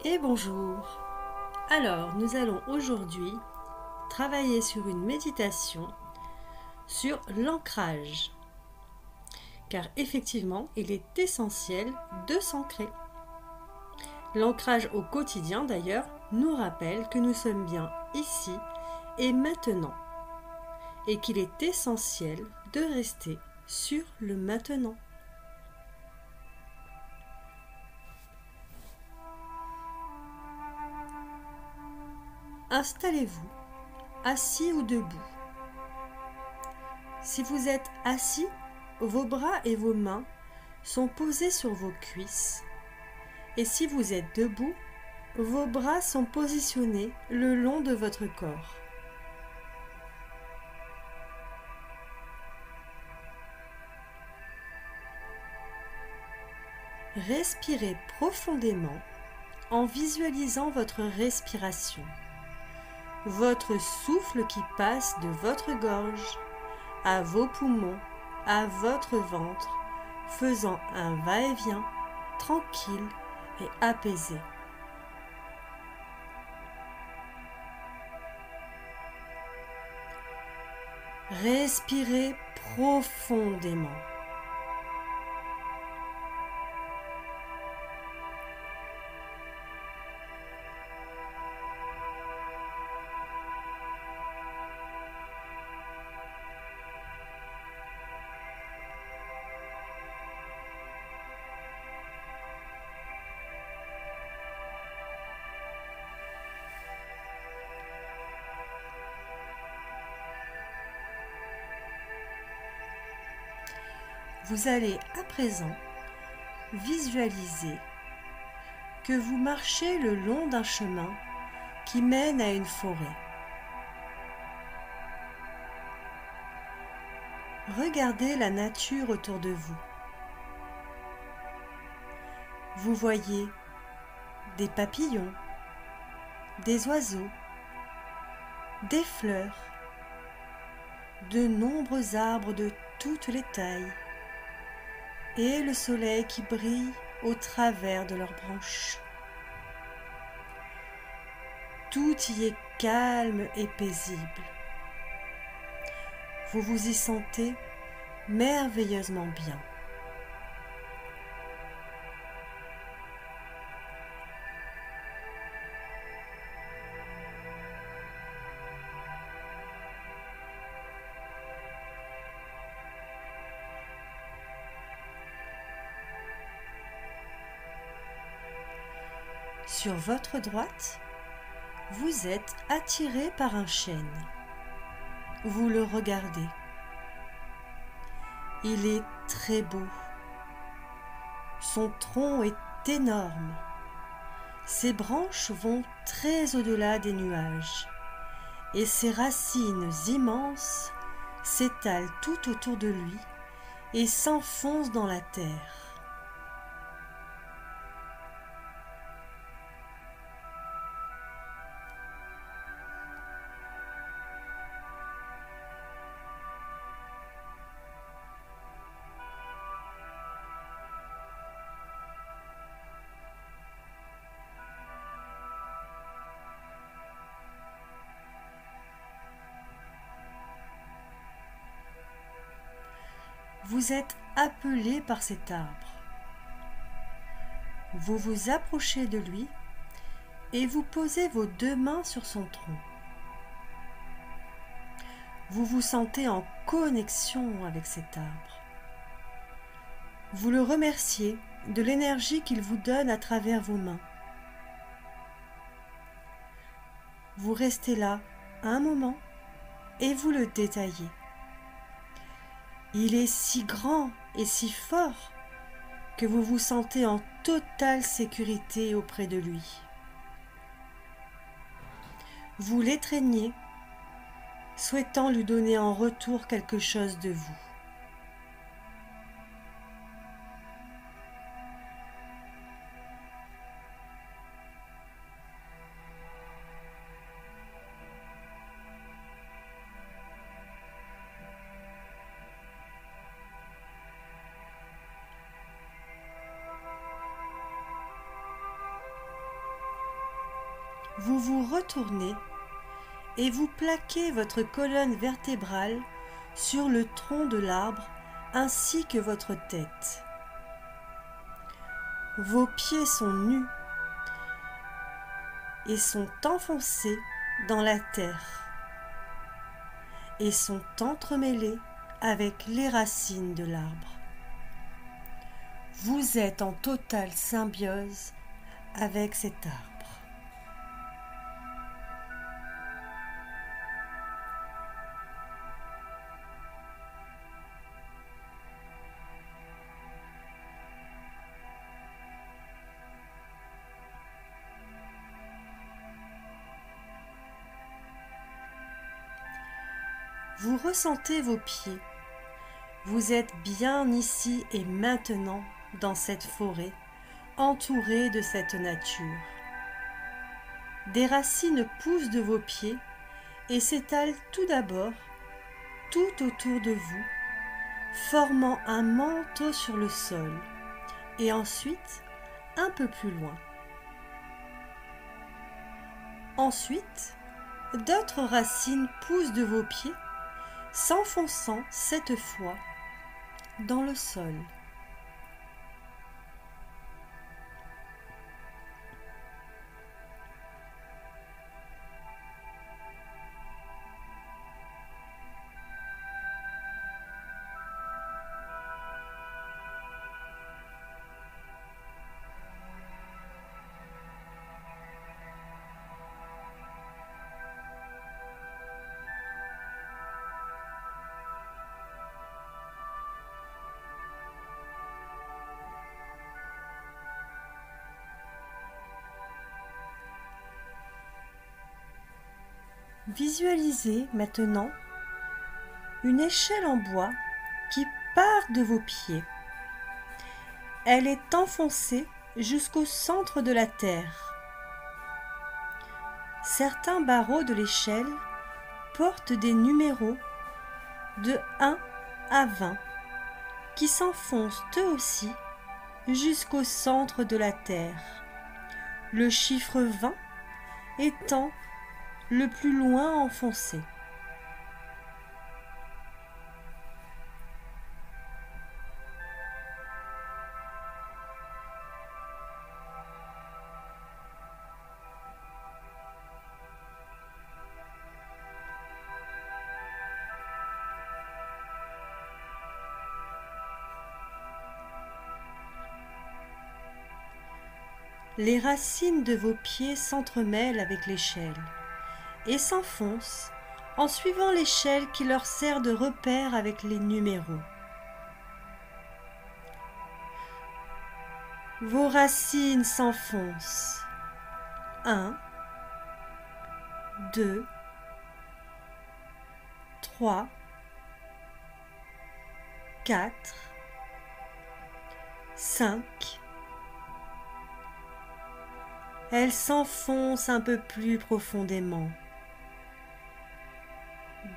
Et bonjour. Alors, nous allons aujourd'hui travailler sur une méditation sur l'ancrage. Car effectivement, il est essentiel de s'ancrer. L'ancrage au quotidien, d'ailleurs, nous rappelle que nous sommes bien ici et maintenant. Et qu'il est essentiel de rester sur le maintenant. Installez-vous, assis ou debout. Si vous êtes assis, vos bras et vos mains sont posés sur vos cuisses. Et si vous êtes debout, vos bras sont positionnés le long de votre corps. Respirez profondément en visualisant votre respiration, votre souffle qui passe de votre gorge à vos poumons, à votre ventre, faisant un va-et-vient tranquille et apaisé. Respirez profondément. Vous allez à présent visualiser que vous marchez le long d'un chemin qui mène à une forêt. Regardez la nature autour de vous. Vous voyez des papillons, des oiseaux, des fleurs, de nombreux arbres de toutes les tailles et le soleil qui brille au travers de leurs branches. Tout y est calme et paisible. Vous vous y sentez merveilleusement bien. Sur votre droite, vous êtes attiré par un chêne. Vous le regardez. Il est très beau. Son tronc est énorme. Ses branches vont très au-delà des nuages et ses racines immenses s'étalent tout autour de lui et s'enfoncent dans la terre. Vous êtes appelé par cet arbre. Vous vous approchez de lui et vous posez vos deux mains sur son tronc. Vous vous sentez en connexion avec cet arbre. Vous le remerciez de l'énergie qu'il vous donne à travers vos mains. Vous restez là un moment et vous le détaillez. Il est si grand et si fort que vous vous sentez en totale sécurité auprès de lui. Vous l'étreignez, souhaitant lui donner en retour quelque chose de vous. vous vous retournez et vous plaquez votre colonne vertébrale sur le tronc de l'arbre ainsi que votre tête. Vos pieds sont nus et sont enfoncés dans la terre et sont entremêlés avec les racines de l'arbre. Vous êtes en totale symbiose avec cet arbre. Vous ressentez vos pieds. Vous êtes bien ici et maintenant dans cette forêt, entouré de cette nature. Des racines poussent de vos pieds et s'étalent tout d'abord tout autour de vous, formant un manteau sur le sol, et ensuite un peu plus loin. Ensuite, d'autres racines poussent de vos pieds, s'enfonçant cette fois dans le sol. Visualisez maintenant une échelle en bois qui part de vos pieds. Elle est enfoncée jusqu'au centre de la terre. Certains barreaux de l'échelle portent des numéros de 1 à 20 qui s'enfoncent eux aussi jusqu'au centre de la terre, le chiffre 20 étant le plus loin enfoncé. Les racines de vos pieds s'entremêlent avec l'échelle et s'enfoncent en suivant l'échelle qui leur sert de repère avec les numéros. Vos racines s'enfoncent. 1, 2, 3, 4, 5. Elles s'enfoncent un peu plus profondément.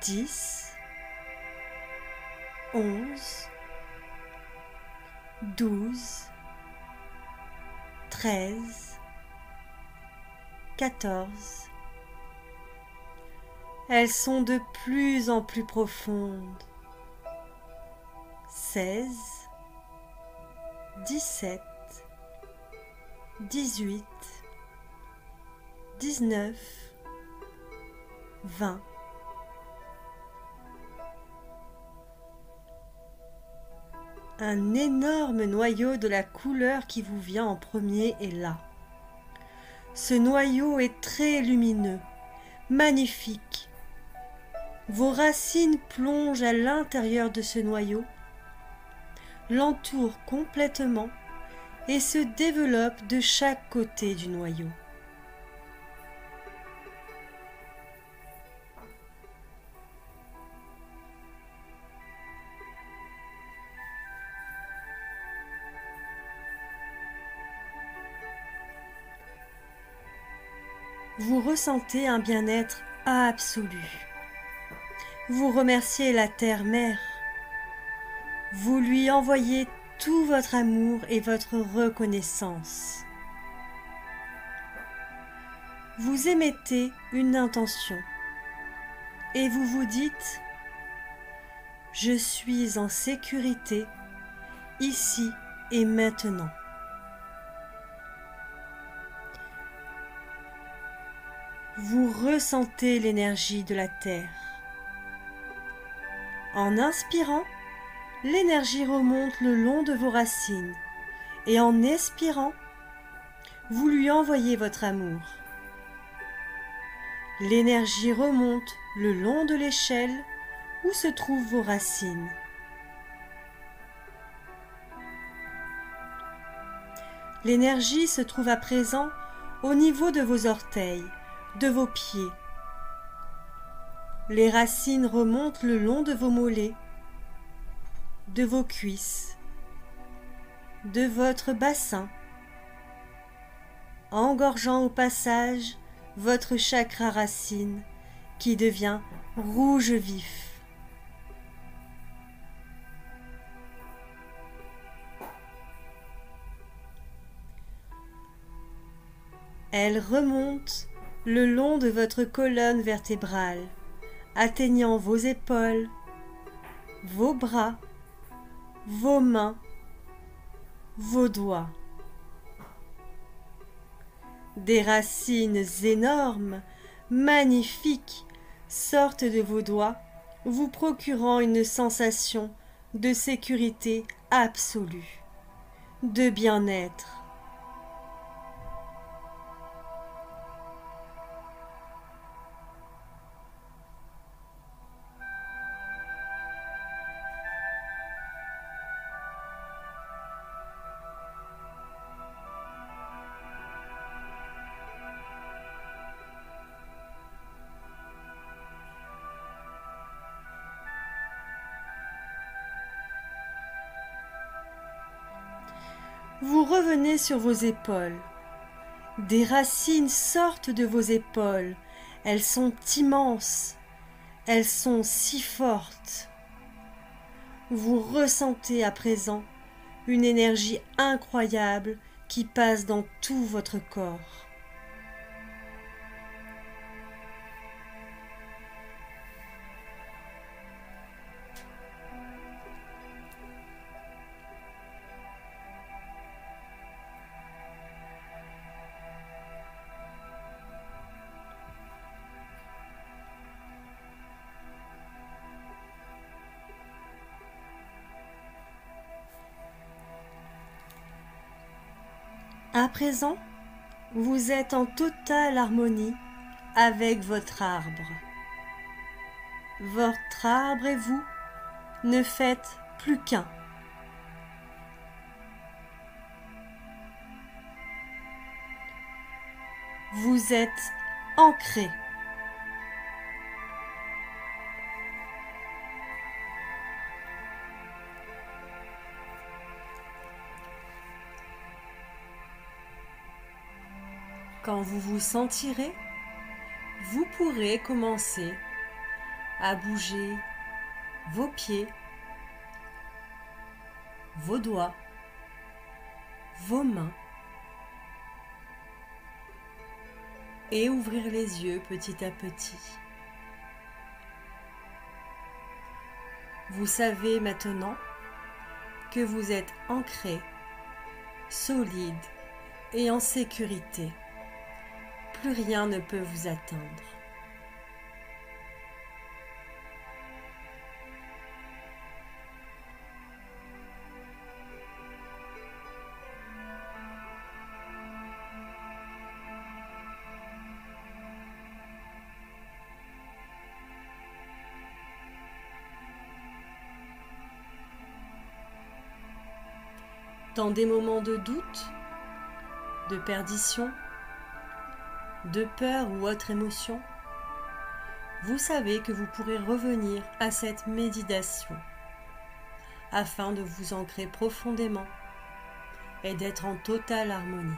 10, 11, 12, 13, 14. Elles sont de plus en plus profondes. 16, 17, 18, 19, 20. Un énorme noyau de la couleur qui vous vient en premier est là. Ce noyau est très lumineux, magnifique. Vos racines plongent à l'intérieur de ce noyau, l'entourent complètement et se développent de chaque côté du noyau. Vous ressentez un bien-être absolu. Vous remerciez la Terre-Mère. Vous lui envoyez tout votre amour et votre reconnaissance. vous émettez une intention et vous vous dites « Je suis en sécurité ici et maintenant ». Vous ressentez l'énergie de la Terre. En inspirant, l'énergie remonte le long de vos racines et en expirant, vous lui envoyez votre amour. L'énergie remonte le long de l'échelle où se trouvent vos racines. L'énergie se trouve à présent au niveau de vos orteils, de vos pieds. Les racines remontent le long de vos mollets, de vos cuisses, de votre bassin, engorgeant au passage votre chakra racine qui devient rouge vif. Elle remonte le long de votre colonne vertébrale, atteignant vos épaules, vos bras, vos mains, vos doigts. Des racines énormes, magnifiques, sortent de vos doigts, vous procurant une sensation de sécurité absolue, de bien-être. Vous revenez sur vos épaules. Des racines sortent de vos épaules. Elles sont immenses. Elles sont si fortes. Vous ressentez à présent une énergie incroyable qui passe dans tout votre corps. À présent, vous êtes en totale harmonie avec votre arbre. Votre arbre et vous ne faites plus qu'un. Vous êtes ancré. Quand vous vous sentirez, vous pourrez commencer à bouger vos pieds, vos doigts, vos mains et ouvrir les yeux petit à petit. Vous savez maintenant que vous êtes ancré, solide et en sécurité. Plus rien ne peut vous atteindre. Dans des moments de doute, de perdition, de peur ou autre émotion, vous savez que vous pourrez revenir à cette méditation afin de vous ancrer profondément et d'être en totale harmonie.